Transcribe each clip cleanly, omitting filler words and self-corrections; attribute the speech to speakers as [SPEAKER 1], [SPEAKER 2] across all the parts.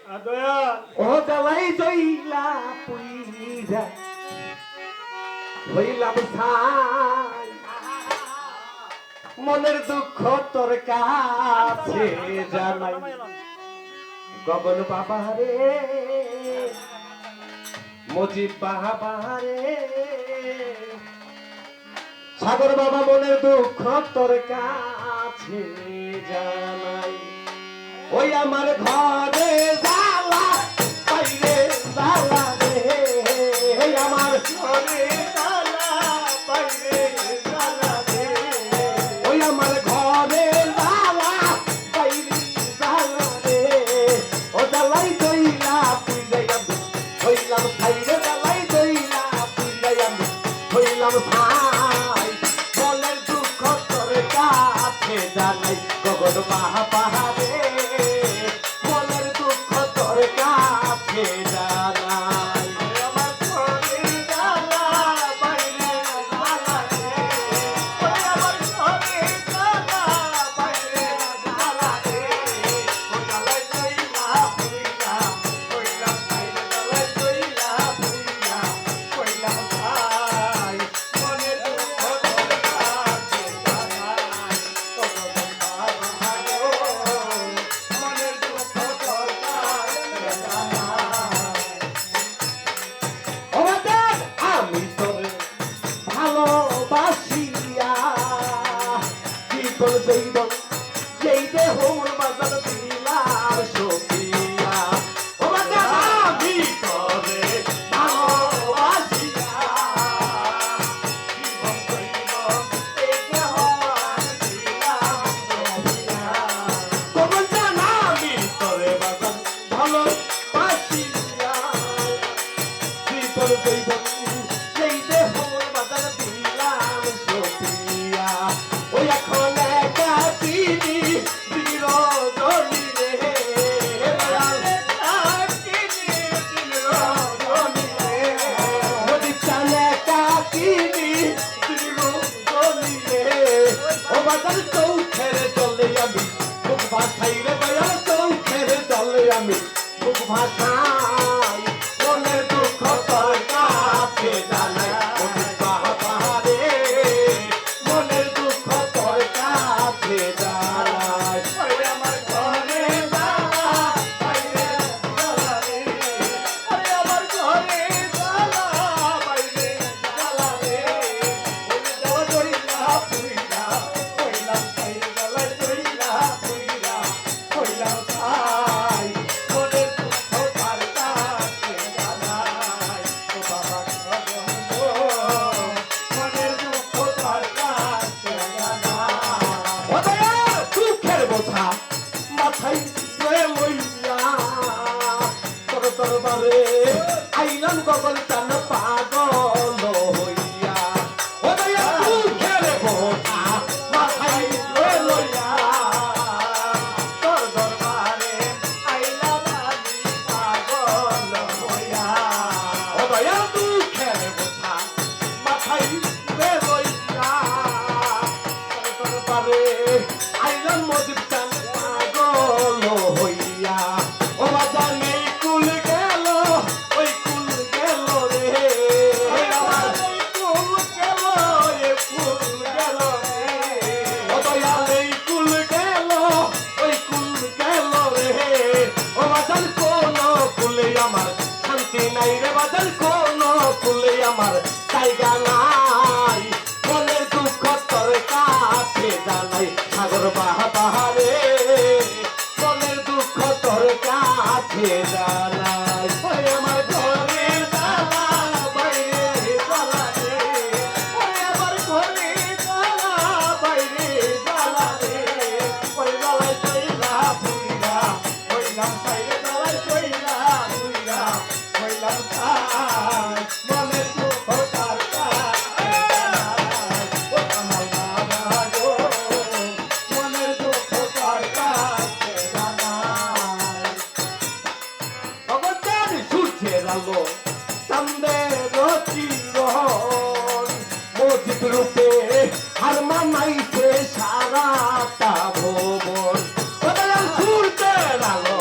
[SPEAKER 1] ও জ্বালাই জইলা পুইরা হইলাম ছাই মনের দুঃখ তোর কাছে জানাই গগন বাবা রে মজিব বাবা রে সাগর বাবা মনের দুঃখ তোর কাছে জানাই ওই আমার ঘরে জ্বালা বাইরে জ্বালা রে ওই আমার ঘরে জ্বালা বাইরে জ্বালা রে ওই আমার ঘরে জ্বালা বাইরে জ্বালা রে ও জ্বালাই দইলা পুইলাই আমি হইলাম খাইরে জ্বালাই দইলা পুইলাই আমি হইলাম ভাই মনের দুঃখ তোর কাছে জানাই গগন বাবা রে মনের দুঃখ তোর কাছে জানাই আমার ঘরে জ্বালা বাইরে জ্বালা রে ওই আমার ঘরে জ্বালা বাইরে জ্বালা রে ও জ্বালাই দইলা পুইলা হইলাম খাইরে জ্বালাই দইলা পুইলা হইলাম ভাই মনের দুঃখ তোর কাছে জানাই গগন বাবা মনের দুঃখ তোর কাছে জানাই ও বাজার আমি তোরে ভালোবাসিয়া জীবন জৈবন যেই দেহর বাজার দিলাম সখিয়া ও বাজার আমি তোরে ভালোবাসিয়া জীবন জৈবন এই দেহর দিলাম সখিয়া কবল জানা আমি তোরে বাজার ভালোবাসিয়া জীবন জৈবন সেই দেহর বাজার দিলাম সখিয়া ওই এখন একা তিনি বিরোধী রে চৌখের জলে আমি মুখ ভাষাই রে দয়াল চৌখের জলে আমি মুখ ভাষাই মনের দুঃখ তোর কাছে জানাই বাবা রে মনের দুঃখ তোর কাছে জানাই ওই আমার ঘরে জ্বালা বাইরে জ্বালা রে ওই আমার ঘরে জ্বালা বাইরে জ্বালা রে ওই জ্বালা জইলা পুইলা হইলাম ছাই জ্বালা জইলা পুইলা হইলাম ছাই মনের দুঃখ তার কাছে জানাই ও বাবা গো মনের দুঃখ তার কাছে জানাই ও দয়া দুঃখের বোঝা মাথায় লইয়া তোর দরবারে আইলাম গগন চান পাগল হইয়া ও দয়া দুঃখের বোঝা মাথায় লইয়া তোর দরবারে আইলাম আমি পাগল হইয়া ও দয়া দুঃখের বোঝা মাথায় লইয়া তোর দরবারে আইলাম মজিব চান পাগল হইয়া ও বাজার নেই কুল গেল ওই কুল গেল রে আমার এই কুল গেল এ কুল গেল রে ও দয়াল এই কুল গেল ওই কুল গেল রে ও বাজার কোন কুলে আমার শান্তি নাই রে বাজার কোন কুলে আমার জায়গা নাই মনের দুঃখ তোর কাছে জানাই সাগর বাবা রে মনের দুঃখ তোর কাছে জানাই ওই আমার ঘরে জ্বালা বাইরে জ্বালা রে ওই আমার ঘরে জ্বালা বাইরে জ্বালা রে ওই জ্বালাই জইলা পুইরা হইলাম ছাইরে জ্বালাই জইলা পুইরা হইলাম ছাই মনের দুঃখ তার কাছে জানাই ও আমার বাবা গো মনের দুঃখ তার কাছে জানাই ভগবান সূর্যের আলো চাঁদের চিরহন মজিদ রূপে হার মানাইছে সারাটা ভুবন সূর্যের আলো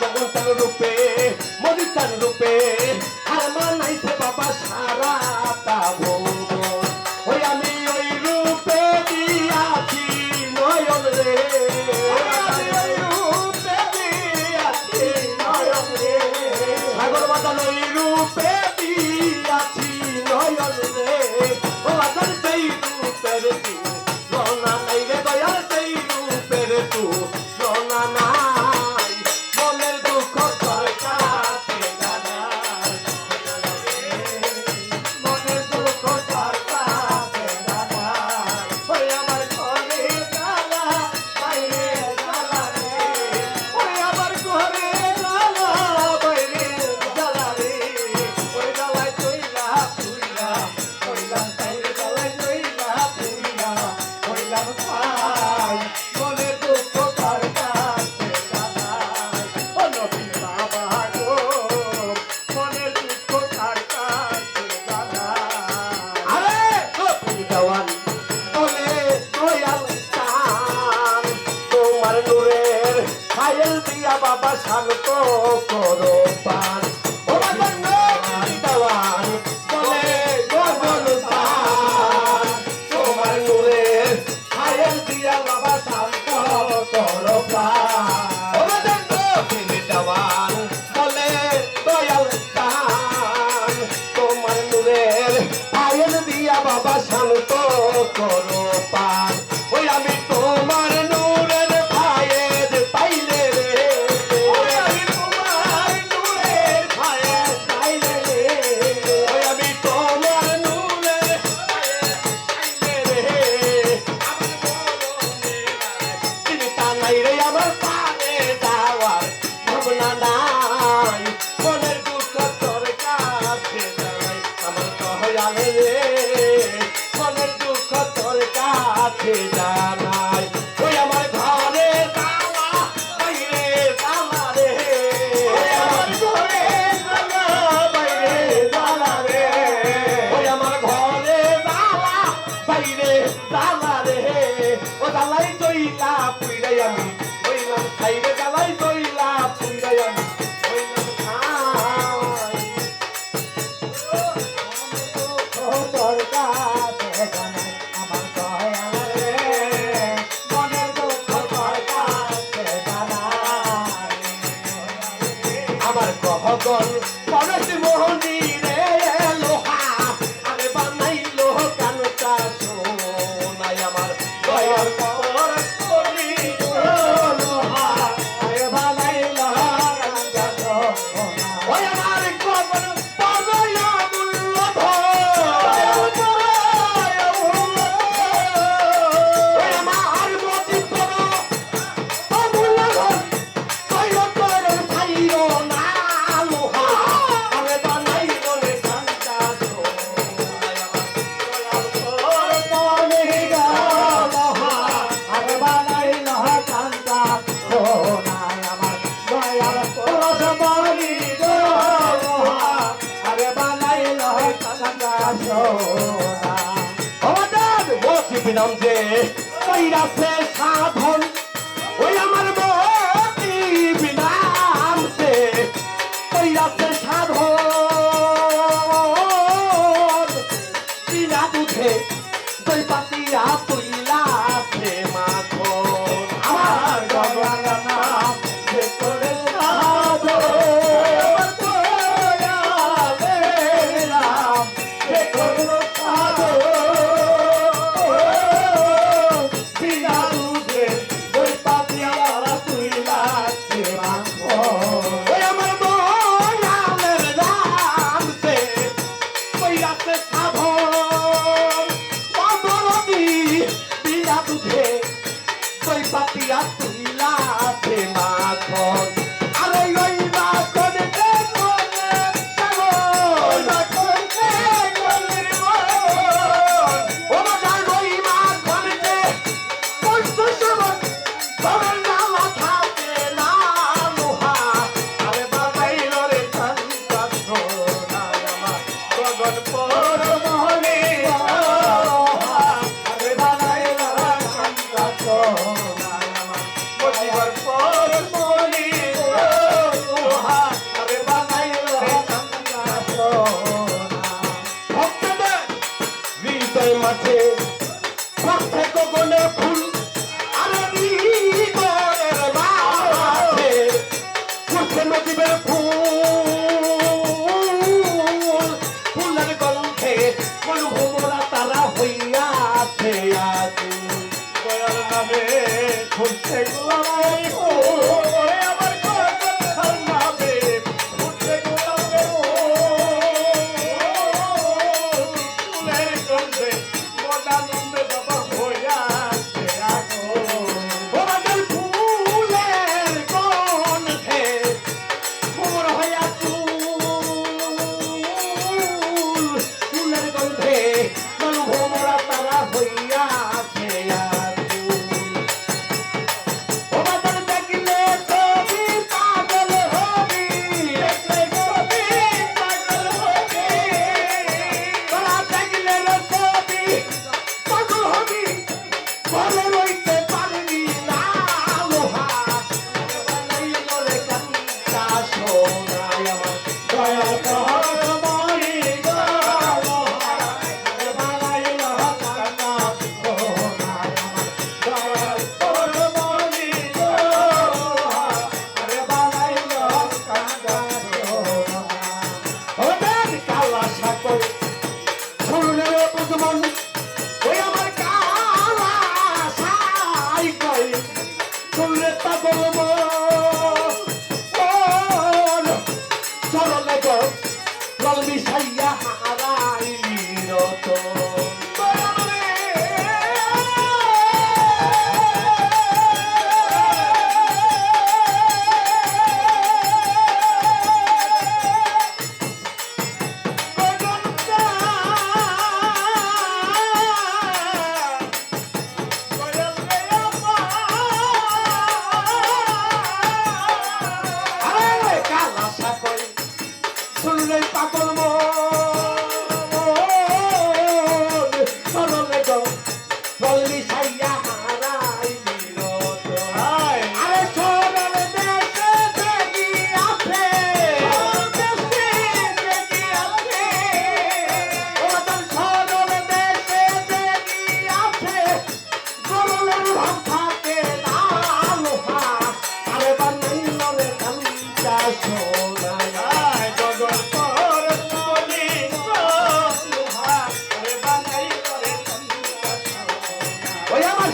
[SPEAKER 1] জগন্তার রূপে মরিচার রূপে আর মানাইছে বাবা সারাটা ভুবন ওই আমি ওই রূপে দিয়াছি নয়ন রে আমি ওই রূপে দিয়াছি নয়ন রে সাগর বাদল ওই রূপে দিয়াছি নয়ন রে ও বাদল সেই রূপের লোনা নাই রে দয়াল সেই রূপের লোনা নাই মনের দুঃখ তোর কাছে জানাই মনের দুঃখ তোর কাছে জানাই ওই আমার ঘরে জ্বালা বাইরে জ্বালা রে ওই আমার ঘরে জ্বালা বাইরে জ্বালা রে ওই জ্বালায় চইলা পুইলা ওইলা সাইরে জ্বালায় চইলা পুইলা ওইলা ভাই মনের দুঃখ তোর কাছে জানাই ও নবী বাবা গো মনের দুঃখ তোর কাছে জানাই আরে নবী দেওয়ান বলে দয়াল চান তোমার নূরের খায়েল দিয়া বাবা শান্ত করো পান ও বাবা নবী দেওয়ান বলে দয়াল চান তোমার নূরের খায়েল দিয়া বাবা শান্ত করো পান ও বাবা নবী দেওয়ান বলে দয়াল চান তোমার নূরের খায়েল দিয়া বাবা শান্ত করো পান ওই আমি তোমার নূরের খায়ের পাইলে রে ওই আমি তোমার নূরের খায়ের পাইলে রে ওই আমি তোমার নূরের খায়ের পাইলে রে আমার মরণে চিন্তা নাই রে আমার পারে যাওয়ার ভাবনা নাই মনের দুঃখ তোর কাছে জানাই আমার দয়াল রে মনের দুঃখ তোর কাছে জানাই ওই আমার ঘরে জ্বালা বাইরে জ্বালা রে ওই আমার ঘরে জ্বালা বাইরে জ্বালা রে ওই আমার ঘরে জ্বালা বাইরে জ্বালা রে ও জ্বালাই চইলা পুইরাই আমি ওইলাম খাইরে জ্বালাই চইলা পুইরাই আমি ওইলাম খাই তোর কাছে জানাই আমার দয়াল রে মনের দুঃখ তোর কাছে জানাই আমার গহগন পরশ মোহনী রে লোহা আরে বানাইলো কানটা সোনাই আমার দয়াল পরশ মোহনী লোহা আরে বানাইলো কানটা সোনা ওই আমার গহগন পরয়া মূল্য ওই আমার মতি পর অমূল্য ধন ছাইও না লোহা আরে বানাইলো রে কানটা সোনাই আমার দয়াল লোহা আরে বানাইলো কানটা সোনাই আমার দয়াল পরশ মরি লোহা আরে বানাইলো কানটা সোনা আমাদের মসজিদ নাম যে কইরাছে সাধন ওই আমার মসজিদ নাম যে কইরাছে সাধন বিনা দুধে দই পাতিয়া তুইলাছে মাখন আমার গঙ্গার নাম যে করে সাধন আমার দয়ালের নাম যে করে সাধন বিনা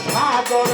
[SPEAKER 1] সাগর